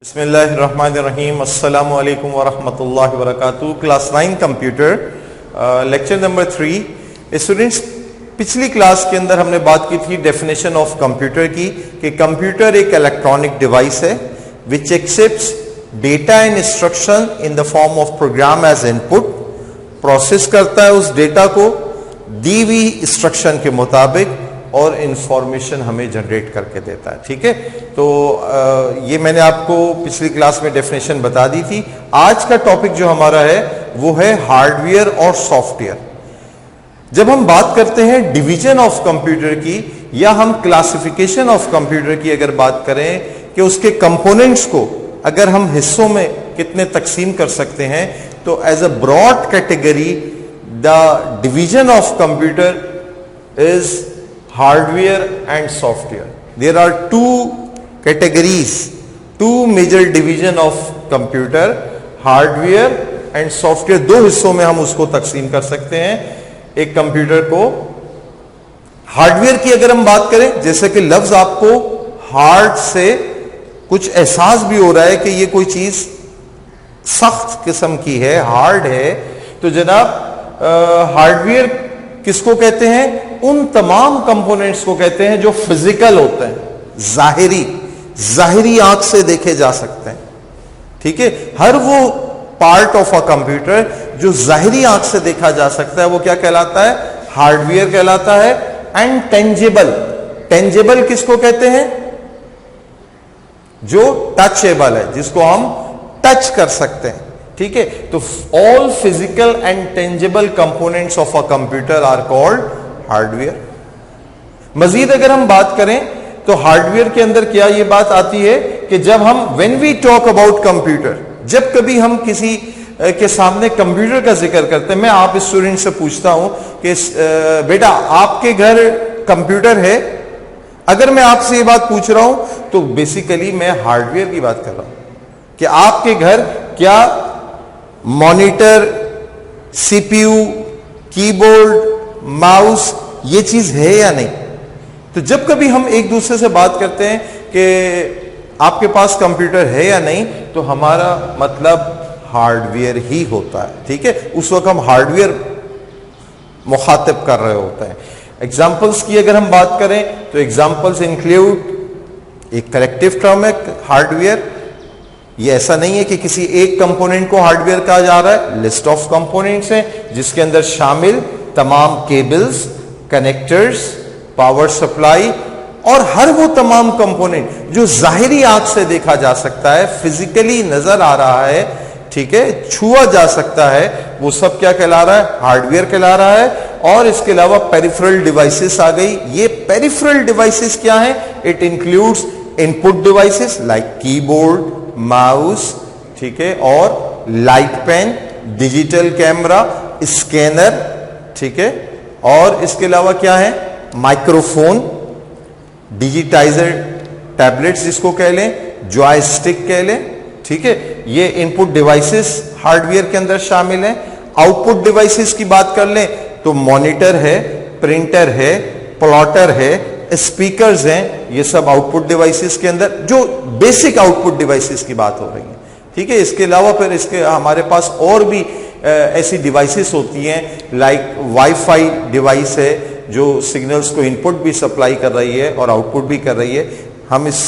बिस्मिल्लाहिर्रहमानिर्रहीम अस्सलामु अलैकुम वरहमतुल्लाहि वबरकातुहू। Class 9 computer lecture number 3। Students, पिछली क्लास के अंदर हमने बात की थी डेफिनेशन ऑफ कंप्यूटर की कि कंप्यूटर एक इलेक्ट्रॉनिक डिवाइस है which accepts data and instruction in the form of program as input. Process करता है उस डेटा को दी हुई इंस्ट्रक्शन के मुताबिक और इंफॉर्मेशन हमें जनरेट करके देता है। ठीक है, तो ये मैंने आपको पिछली क्लास में डेफिनेशन बता दी थी। आज का टॉपिक जो हमारा है वो है हार्डवेयर और सॉफ्टवेयर। जब हम बात करते हैं डिवीजन ऑफ कंप्यूटर की या हम क्लासिफिकेशन ऑफ कंप्यूटर की अगर बात करें कि उसके कंपोनेंट्स को अगर हम हिस्सों में कितने तकसीम कर सकते हैं, तो as a broad category the division of computer is hardware and software. There are two categories, two major division of computer, hardware and software। दो हिस्सों में हम उसको तकसीम कर सकते हैं एक कंप्यूटर को। हार्डवेयर की अगर हम बात करें, जैसे कि लफ्ज आपको हार्ड से कुछ एहसास भी हो रहा है कि ये कोई चीज सख्त किस्म की है, हार्ड है, तो जनाब हार्डवेयर किसको कहते हैं? उन तमाम कंपोनेंट्स को कहते हैं जो फिजिकल होते हैं, जाहिरी आंख से देखे जा सकते हैं। ठीक है, हर वो पार्ट ऑफ अ कंप्यूटर जो जाहिरी आंख से देखा जा सकता है वो क्या कहलाता है? हार्डवेयर कहलाता है। एंड टेंजेबल किसको कहते हैं? जो टचेबल है, जिसको हम टच कर सकते हैं। ठीक है, तो all physical and tangible components of a computer are called hardware. मजीद अगर हम बात करें तो हार्डवेयर के अंदर क्या ये बात आती है कि जब हम when we talk about computer, जब कभी हम किसी के सामने कंप्यूटर का जिक्र करते हैं, मैं आप स्टूडेंट से पूछता हूं कि बेटा आपके घर कंप्यूटर है, अगर मैं आपसे ये बात पूछ रहा हूं तो बेसिकली मैं हार्डवेयर की बात कर रहा हूं कि आपके घर क्या मॉनिटर, सीपीयू, कीबोर्ड, माउस ये चीज है या नहीं। तो जब कभी हम एक दूसरे से बात करते हैं कि आपके पास कंप्यूटर है या नहीं, तो हमारा मतलब हार्डवेयर ही होता है। ठीक है, उस वक्त हम हार्डवेयर मुखातिब कर रहे होते हैं। एग्जाम्पल्स की अगर हम बात करें तो एग्जाम्पल्स इंक्लूड, एक कलेक्टिव टर्म है हार्डवेयर। ये ऐसा नहीं है कि किसी एक कंपोनेंट को हार्डवेयर कहा जा रहा है, लिस्ट ऑफ कंपोनेंट्स हैं जिसके अंदर शामिल तमाम केबल्स, कनेक्टर्स, पावर सप्लाई और हर वो तमाम कंपोनेंट जो जाहिरी आंख से देखा जा सकता है, फिजिकली नजर आ रहा है, ठीक है, छुआ जा सकता है, वो सब क्या कहला रहा है? हार्डवेयर कहला रहा है। और इसके अलावा पेरिफेरल डिवाइसेस आ गई। ये पेरिफेरल डिवाइसेस क्या है? It includes input devices like keyboard, mouse, ठीक है, और light pen, digital camera, scanner, ठीक है, और इसके अलावा क्या है? माइक्रोफोन, डिजिटाइजर टैबलेट्स जिसको कह लें, जॉयस्टिक कह लें। ठीक है, ये इनपुट डिवाइसेस हार्डवेयर के अंदर शामिल हैं। आउटपुट डिवाइसेस की बात कर लें तो मॉनिटर है, प्रिंटर है, प्लॉटर है, स्पीकर्स हैं, ये सब आउटपुट डिवाइसेस के अंदर, जो बेसिक आउटपुट डिवाइसेस की बात हो रही है। ठीक है, इसके अलावा फिर इसके हमारे पास और भी ऐसी डिवाइसेस होती हैं, लाइक वाईफाई डिवाइस है जो सिग्नल्स को इनपुट भी सप्लाई कर रही है और आउटपुट भी कर रही है। हम इस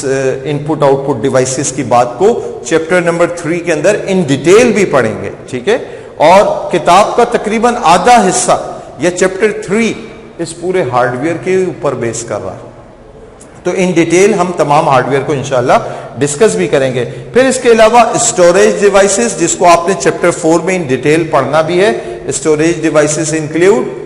इनपुट आउटपुट डिवाइसेस की बात को चैप्टर नंबर 3 के अंदर इन डिटेल भी पढ़ेंगे। ठीक है, और किताब का तकरीबन आधा हिस्सा या चैप्टर 3 इस पूरे हार्डवेयर के ऊपर बेस कर रहा है। तो इन डिटेल हम तमाम हार्डवेयर को इंशाल्लाह डिस्कस भी करेंगे। फिर इसके अलावा स्टोरेज डिवाइसेस, जिसको आपने चैप्टर 4 में इन डिटेल पढ़ना भी है। स्टोरेज डिवाइसेस इंक्लूड,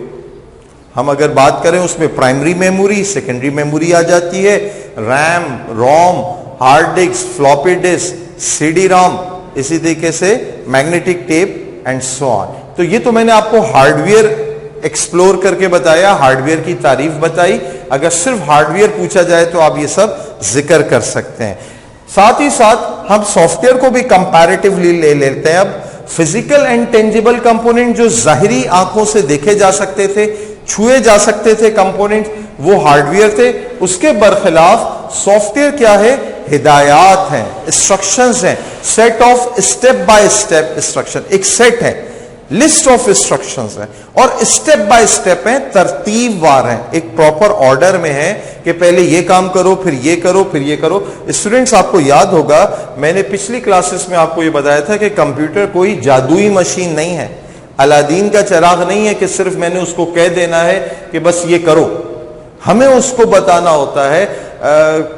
हम अगर बात करें उसमें प्राइमरी मेमोरी, सेकेंडरी मेमोरी आ जाती है, RAM, ROM, hard disk, floppy disk, CD ROM, इसी तरीके से magnetic tape and so on. तो ये तो मैंने आपको हार्डवेयर एक्सप्लोर करके बताया, हार्डवेयर की तारीफ बताई। अगर सिर्फ हार्डवेयर पूछा जाए तो आप ये सब जिक्र कर सकते हैं। साथ ही साथ हम सॉफ्टवेयर को भी कंपैरेटिवली ले लेते हैं। अब फिजिकल एंड टेंजिबल कंपोनेंट जो जाहिरी आंखों से देखे जा सकते थे, छुए जा सकते थे कंपोनेंट, वो हार्डवेयर थे। उसके बरखिलाफ सॉफ्टवेयर क्या है हिदायत हैं, इंस्ट्रक्शंस हैं, set of step by step instruction, एक सेट है, लिस्ट ऑफ इंस्ट्रक्शंस है और स्टेप बाय स्टेप है, तरतीबवार है, एक प्रॉपर ऑर्डर में है कि पहले ये काम करो, फिर ये करो, फिर ये करो। स्टूडेंट्स, आपको याद होगा मैंने पिछली क्लासेस में आपको ये बताया था कि कंप्यूटर कोई जादुई मशीन नहीं है, अलादीन का चिराग नहीं है कि सिर्फ मैंने उसको कह देना है कि बस ये करो। हमें उसको बताना होता है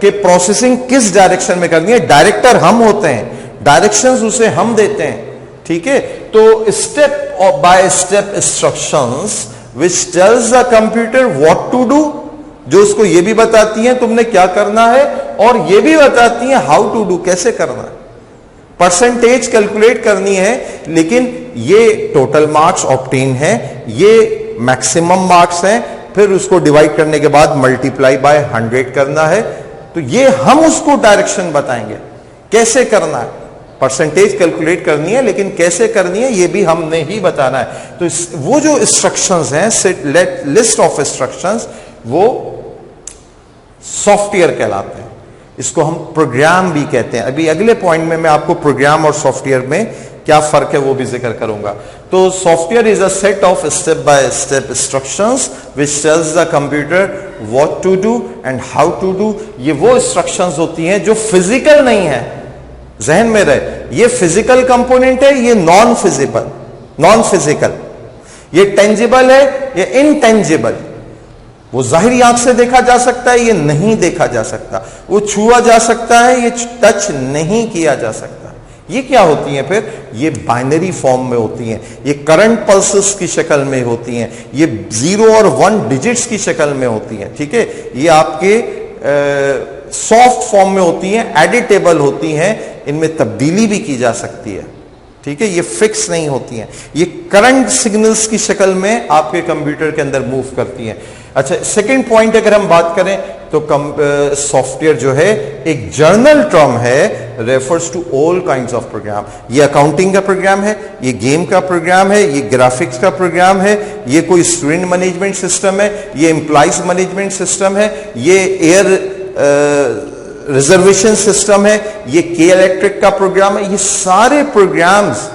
कि प्रोसेसिंग किस डायरेक्शन में करनी है। डायरेक्टर हम होते हैं, डायरेक्शंस उसे हम देते हैं, ठीक है। तो step by step instructions which tells the computer what to do, जो उसको ये भी बताती हैं तुमने क्या करना है और ये भी बताती हैं हाउ टू डू, कैसे करना है। परसेंटेज कैलकुलेट करनी है, लेकिन ये टोटल मार्क्स ऑब्टेन है, ये मैक्सिमम मार्क्स हैं, फिर उसको डिवाइड करने के बाद मल्टीप्लाई बाय 100 करना है। तो ये हम उसको डायरेक्शन बताएंगे कैसे करना है। परसेंटेज कैलकुलेट करनी है, लेकिन कैसे करनी है ये भी हमने ही बताना है। तो वो जो इंस्ट्रक्शंस हैं, लिस्ट ऑफ इंस्ट्रक्शंस, वो सॉफ्टवेयर कहलाते हैं। इसको हम प्रोग्राम भी कहते हैं। अभी अगले पॉइंट में मैं आपको प्रोग्राम और सॉफ्टवेयर में क्या फर्क है वो भी जिक्र करूंगा। तो software is a set of step by step instructions which tells the computer what to do and how to do. ये वो इंस्ट्रक्शंस होती हैं जो फिजिकल नहीं है, जहन में रहे। ये फिजिकल कंपोनेंट है, ये नॉन फिजिकल, ये टेंजिबल है, ये इनटेंजिबल। वो जाहिरी आंख से देखा जा सकता है, ये नहीं देखा जा सकता। वो छुआ जा सकता है, ये टच नहीं किया जा सकता। ये क्या होती हैं फिर? ये बाइनरी फॉर्म में होती हैं, ये करंट पल्सेस की शक्ल में होती हैं, ये 0 और 1 डिजिट्स की शक्ल में होती हैं, ठीक है। ये आपके सॉफ्ट फॉर्म में होती हैं, एडिटेबल होती हैं, इनमें तब्दीली भी की जा सकती है, ठीक है। ये फिक्स नहीं होती हैं, ये करंट सिग्नल्स की शक्ल में आपके कंप्यूटर के अंदर मूव करती हैं। अच्छा, सेकंड पॉइंट अगर हम बात करें तो सॉफ्टवेयर जो है एक जर्नल टर्म है, refers to all kinds of program. ये अकाउंटिंग का प्रोग्राम है, ये गेम का प्रोग्राम है, ये ग्राफिक्स का प्रोग्राम है, ये कोई स्टूडेंट मैनेजमेंट सिस्टम है, ये एम्प्लॉइज मैनेजमेंट सिस्टम है, ये एयर रिजर्वेशन सिस्टम है, ये के इलेक्ट्रिक का प्रोग्राम है। ये सारे प्रोग्राम्स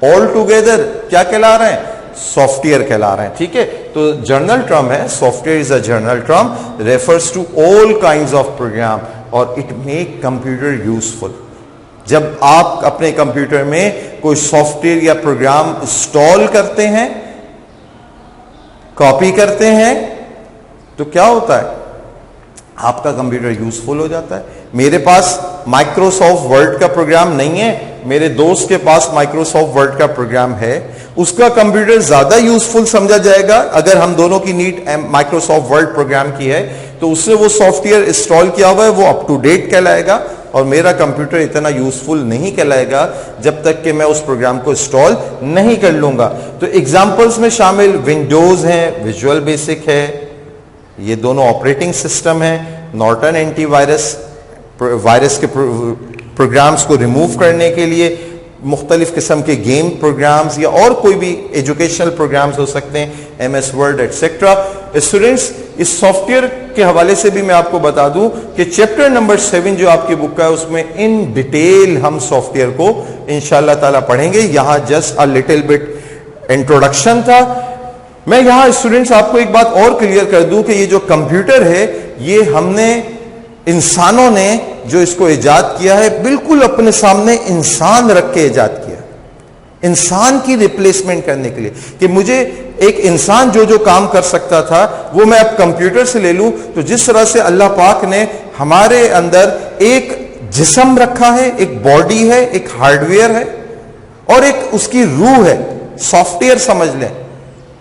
ऑल टुगेदर क्या कहला रहे हैं? सॉफ्टवेयर कहला रहे हैं, ठीक है। तो जर्नल टर्म है, software is a general term, refers to all kinds of program और इट मेक कंप्यूटर यूजफुल। जब आप अपने कंप्यूटर में कोई सॉफ्टवेयर या प्रोग्राम इंस्टॉल करते हैं, कॉपी करते हैं, तो क्या होता है? आपका कंप्यूटर यूजफुल हो जाता है। मेरे पास माइक्रोसॉफ्ट वर्ड का प्रोग्राम नहीं है, मेरे दोस्त के पास माइक्रोसॉफ्ट वर्ड का प्रोग्राम है, उसका कंप्यूटर ज्यादा यूजफुल समझा जाएगा। अगर हम दोनों की नीड माइक्रोसॉफ्ट वर्ड प्रोग्राम की है तो उससे वो सॉफ्टवेयर इंस्टॉल किया हुआ है, वो अप टू डेट कहलाएगा, और मेरा कंप्यूटर इतना यूजफुल नहीं कहलाएगा जब तक कि मैं उस प्रोग्राम को इंस्टॉल नहीं कर लूंगा। तो एग्जांपल्स में शामिल विंडोज है, विजुअल बेसिक है, ये दोनों ऑपरेटिंग सिस्टम है, नॉर्टन एंटीवायरस वायरस के प्रोग्राम्स को रिमूव करने के लिए, मुख्तलिफ किस्म के गेम प्रोग्राम्स या और कोई भी एजुकेशनल प्रोग्राम्स हो सकते हैं, MS वर्ड एटसेट्रा। स्टूडेंट्स, इस सॉफ्टवेयर के हवाले से भी मैं आपको बता दूं कि चैप्टर नंबर 7 जो आपकी बुक का है उसमें इन डिटेल हम सॉफ्टवेयर को इंशाअल्लाह ताला पढ़ेंगे। यहां just a little bit introduction था। मैं यहां स्टूडेंट्स आपको एक बात और क्लियर कर दूं कि ये जो कंप्यूटर है, ये हमने इंसानों ने जो इसको इजाद किया है, बिल्कुल अपने सामने इंसान रख के इजाद किया, इंसान की रिप्लेसमेंट करने के लिए, कि मुझे एक इंसान जो जो काम कर सकता था वो मैं अब कंप्यूटर से ले लूं। तो जिस तरह से अल्लाह पाक ने हमारे अंदर एक जिस्म रखा है, एक बॉडी है, एक हार्डवेयर है और एक उसकी रूह है, सॉफ्टवेयर समझ लें,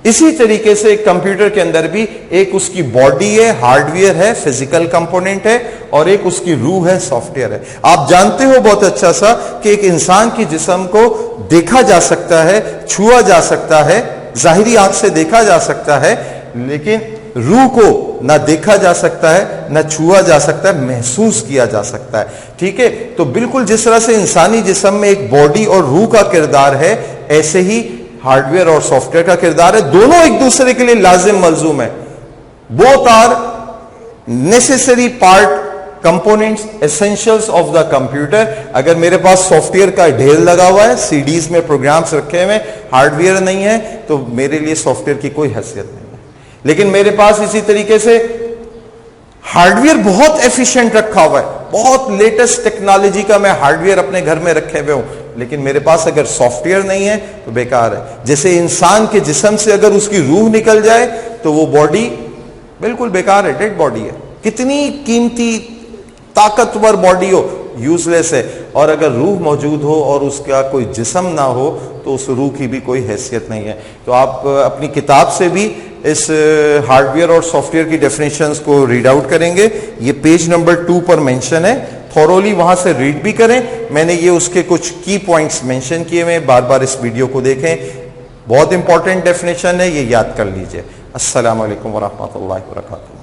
इसी तरीके से एक कंप्यूटर के अंदर भी एक उसकी बॉडी है, हार्डवेयर है, फिजिकल कंपोनेंट है, और एक उसकी रूह है, सॉफ्टवेयर है। आप जानते हो बहुत अच्छा सा कि एक इंसान की जिस्म को देखा जा सकता है, छुआ जा सकता है, जाहिरी आंख से देखा जा सकता है, लेकिन रूह को ना देखा जा सकता है, ना छुआ जा सकता है, महसूस किया जा सकता है, ठीक है। तो बिल्कुल जिस तरह से इंसानी जिस्म में एक बॉडी और रूह का किरदार है, ऐसे ही हार्डवेयर और सॉफ्टवेयर का किरदार है। दोनों एक दूसरे के लिए लाजिम मलजूम है। Both are necessary part components essentials of the computer. अगर मेरे पास सॉफ्टवेयर का ढेर लगा हुआ है, सीडीज में प्रोग्राम्स रखे हुए, हार्डवेयर नहीं है, तो मेरे लिए सॉफ्टवेयर की कोई हैसियत नहीं है। लेकिन मेरे पास इसी तरीके से हार्डवेयर बहुत एफिशिएंट रखा हुआ है, बहुत लेटेस्ट टेक्नोलॉजी का मैं हार्डवेयर अपने घर में रखे हुए हूं, लेकिन मेरे पास अगर सॉफ्टवेयर नहीं है तो बेकार है। जैसे इंसान के जिस्म से अगर उसकी रूह निकल जाए तो वो बॉडी बिल्कुल बेकार है, डेड बॉडी है। कितनी कीमती ताकतवर बॉडी हो, यूजलेस है। और अगर रूह मौजूद हो और उसका कोई जिस्म ना हो तो उस रूह की भी कोई हैसियत नहीं है। तो आप अपनी किताब से भी इस हार्डवेयर और सॉफ्टवेयर की डेफिनेशंस को रीड आउट करेंगे। ये पेज नंबर 2 पर मेंशन है, थॉरोली वहां से रीड भी करें। मैंने ये उसके कुछ की पॉइंट्स मेंशन किए हुए, बार बार इस वीडियो को देखें। बहुत इंपॉर्टेंट डेफिनेशन है, ये याद कर लीजिए। अस्सलाम वालेकुम व रहमतुल्लाहि व बरकातहू।